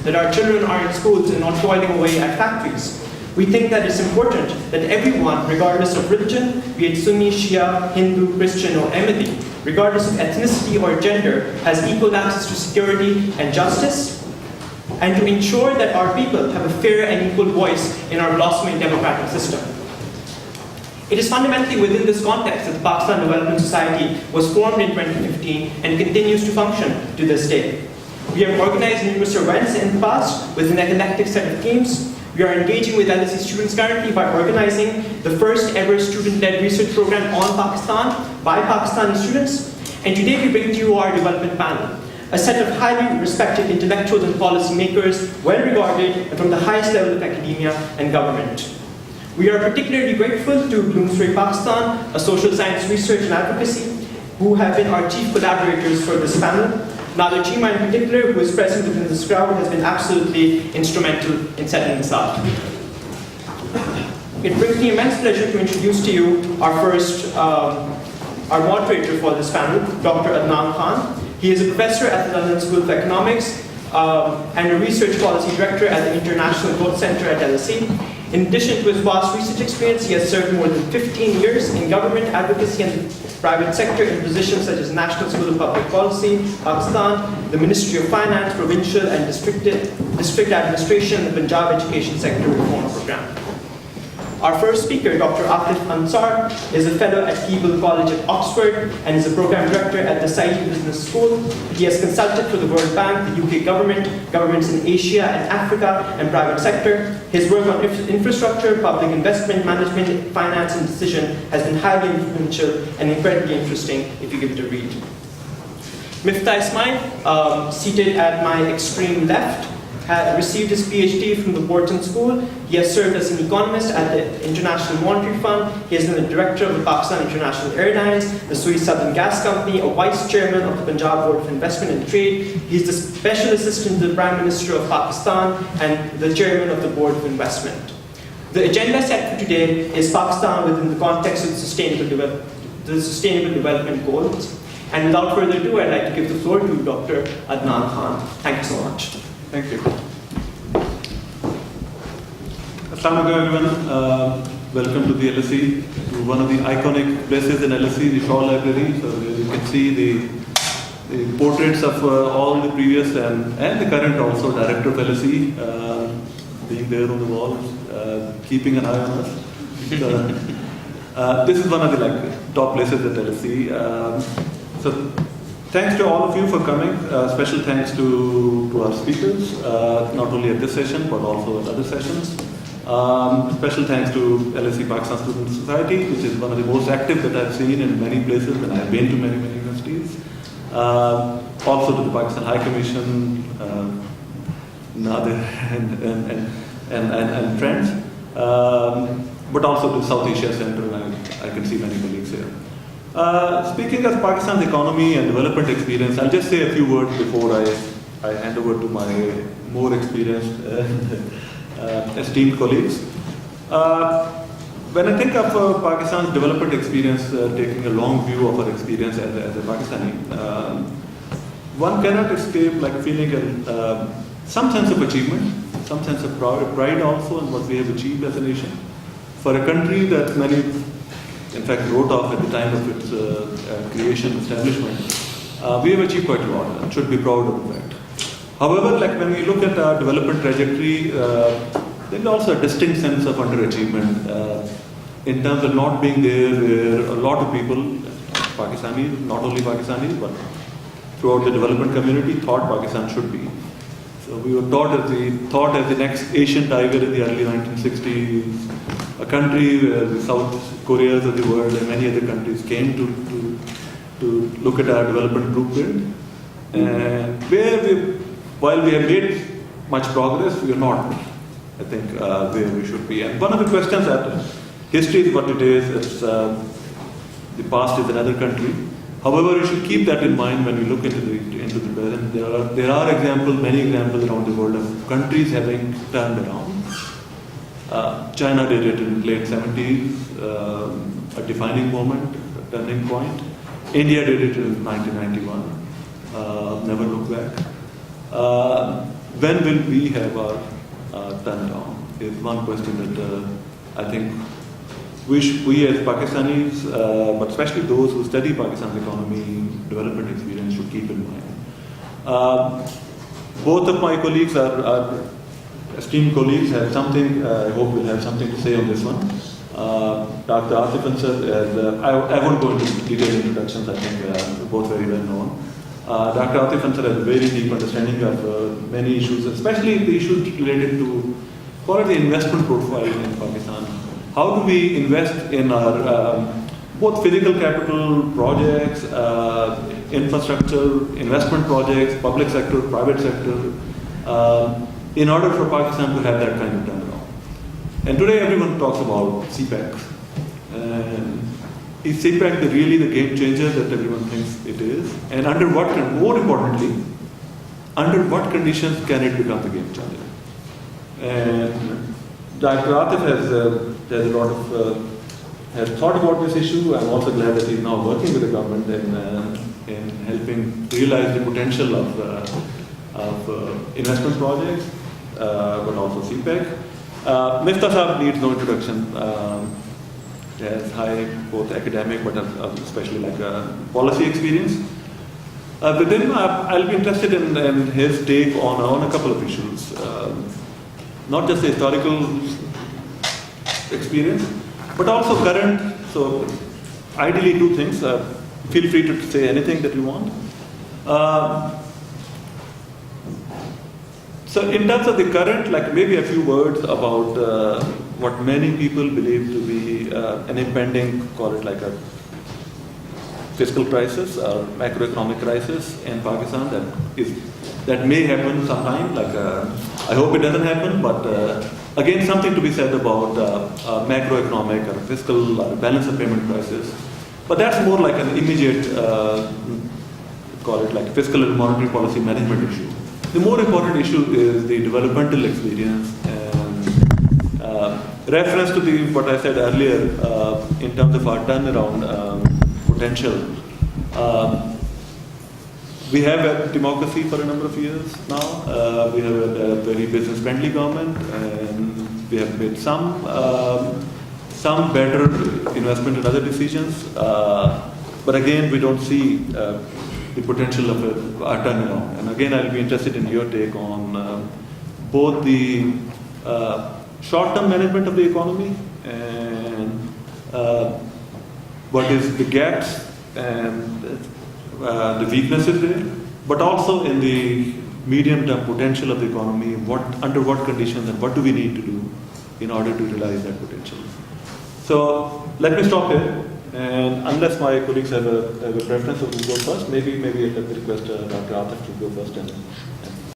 that our children are in schools and not toiling away at factories. We think that it's important that everyone, regardless of religion, be it Sunni, Shia, Hindu, Christian, or Ahmadi, regardless of ethnicity or gender, has equal access to security and justice, and to ensure that our people have a fair and equal voice in our blossoming democratic system. It is fundamentally within this context that the Pakistan Development Society was formed in 2015 and continues to function to this day. We have organized numerous events in the past with an eclectic set of themes. We are engaging with LSE students currently by organizing the first ever student-led research program on Pakistan by Pakistani students. And today we bring to you our development panel, a set of highly respected intellectuals and policymakers, well regarded and from the highest level of academia and government. We are particularly grateful to Bloomsbury Pakistan, a social science research and advocacy, who have been our chief collaborators for this panel. Nader Chima in particular, who is present within this crowd, has been absolutely instrumental in setting this up. It brings me immense pleasure to introduce to you our moderator for this panel, Dr. Adnan Khan. He is a professor at the London School of Economics and a research policy director at the International Growth Center at LSE. In addition to his vast research experience, he has served more than 15 years in government advocacy and the private sector in positions such as National School of Public Policy, Pakistan, the Ministry of Finance, Provincial and District Administration, and the Punjab Education Sector Reform Program. Our first speaker, Dr. Atif Ansar, is a fellow at Keble College at Oxford and is a program director at the Saïd Business School. He has consulted for the World Bank, the UK government, governments in Asia and Africa, and private sector. His work on infrastructure, public investment, management, finance, and decision has been highly influential and incredibly interesting if you give it a read. Miftah Ismail, seated at my extreme left, received his PhD from the Wharton School. He has served as an economist at the International Monetary Fund. He has been the director of the Pakistan International Airlines, the Suez Southern Gas Company, a vice chairman of the Punjab Board of Investment and Trade. He is the special assistant to the Prime Minister of Pakistan and the chairman of the Board of Investment. The agenda set for today is Pakistan within the context of the Sustainable Development Goals. And without further ado, I'd like to give the floor to Dr. Adnan Khan. Thank you so much. Thank you. Assalamu alaikum everyone. Welcome to the LSE, to one of the iconic places in LSE, the Shaw Library. So you can see the portraits of all the previous and the current also director of LSE being there on the wall, keeping an eye on us. This is one of the top places at LSE. So thanks to all of you for coming. Special thanks to our speakers, not only at this session, but also at other sessions. Special thanks to LSE Pakistan Student Society, which is one of the most active that I've seen in many places, and I've been to many universities. Also to the Pakistan High Commission, Nader and friends. But also to South Asia Center, and I can see many colleagues here. Speaking of Pakistan's economy and development experience, I'll just say a few words before I hand over to my more experienced esteemed colleagues. When I think of Pakistan's development experience, taking a long view of our experience as a Pakistani, one cannot escape feeling some sense of achievement, some sense of pride also in what we have achieved as a nation. For a country that many, in fact, wrote off at the time of its creation, establishment, we have achieved quite a lot and should be proud of the fact. However, when we look at our development trajectory, there is also a distinct sense of underachievement in terms of not being there where a lot of people, Pakistanis, not only Pakistanis, but throughout the development community, thought Pakistan should be. So we were thought as the next Asian tiger in the early 1960s, a country where the South Koreas of the world and many other countries came to look at our development blueprint. And while we have made much progress, we are not, I think, where we should be. And one of the questions that history is what it is, the past is another country. However, you should keep that in mind when we look into the present. There are many examples around the world of countries having turned around. China did it in late 70s, a defining moment, a turning point. India did it in 1991, never look back. when will we have our turnaround? Is one question that I think we as Pakistanis, but especially those who study Pakistan's economy, development experience, should keep in mind. Both of my colleagues are esteemed colleagues, have something, I hope will have something to say on this one. Dr. Atif Ansar, I won't go into detailed introductions, I think we're both very well known. Dr. Atif Ansar has a very deep understanding of many issues, especially the issues related to quality investment profile in Pakistan. How do we invest in our both physical capital projects, infrastructure, investment projects, public sector, private sector, in order for Pakistan to have that kind of turnaround. And today everyone talks about CPEC. Is CPEC really the game changer that everyone thinks it is? And more importantly, under what conditions can it become the game changer? And Dr. Atif has thought about this issue. I'm also glad that he's now working with the government in helping realize the potential of investment projects, but also CPEC. Mifta Saab needs no introduction. He has high both academic but especially like policy experience. With him, I'll be interested in his take on a couple of issues. Not just the historical experience, but also current. So ideally two things. Feel free to say anything that you want. So in terms of the current, like maybe a few words about what many people believe to be an impending, call it like a fiscal crisis or macroeconomic crisis in Pakistan that may happen sometime. Like I hope it doesn't happen, but again, something to be said about macroeconomic or fiscal or balance of payment crisis. But that's more like an immediate, call it like fiscal and monetary policy management issue. The more important issue is the developmental experience and reference to what I said earlier in terms of our turnaround potential. We have a democracy for a number of years now. We have a very business-friendly government, and we have made some better investment in other decisions. But again, we don't see the potential of a turnaround. And again, I'll be interested in your take on both the short-term management of the economy and what is the gaps and the weaknesses there, but also in the medium-term potential of the economy, under what conditions and what do we need to do in order to realize that potential. So let me stop here, and unless my colleagues have a preference of who go first, maybe I'd like to request Dr. Atif to go first and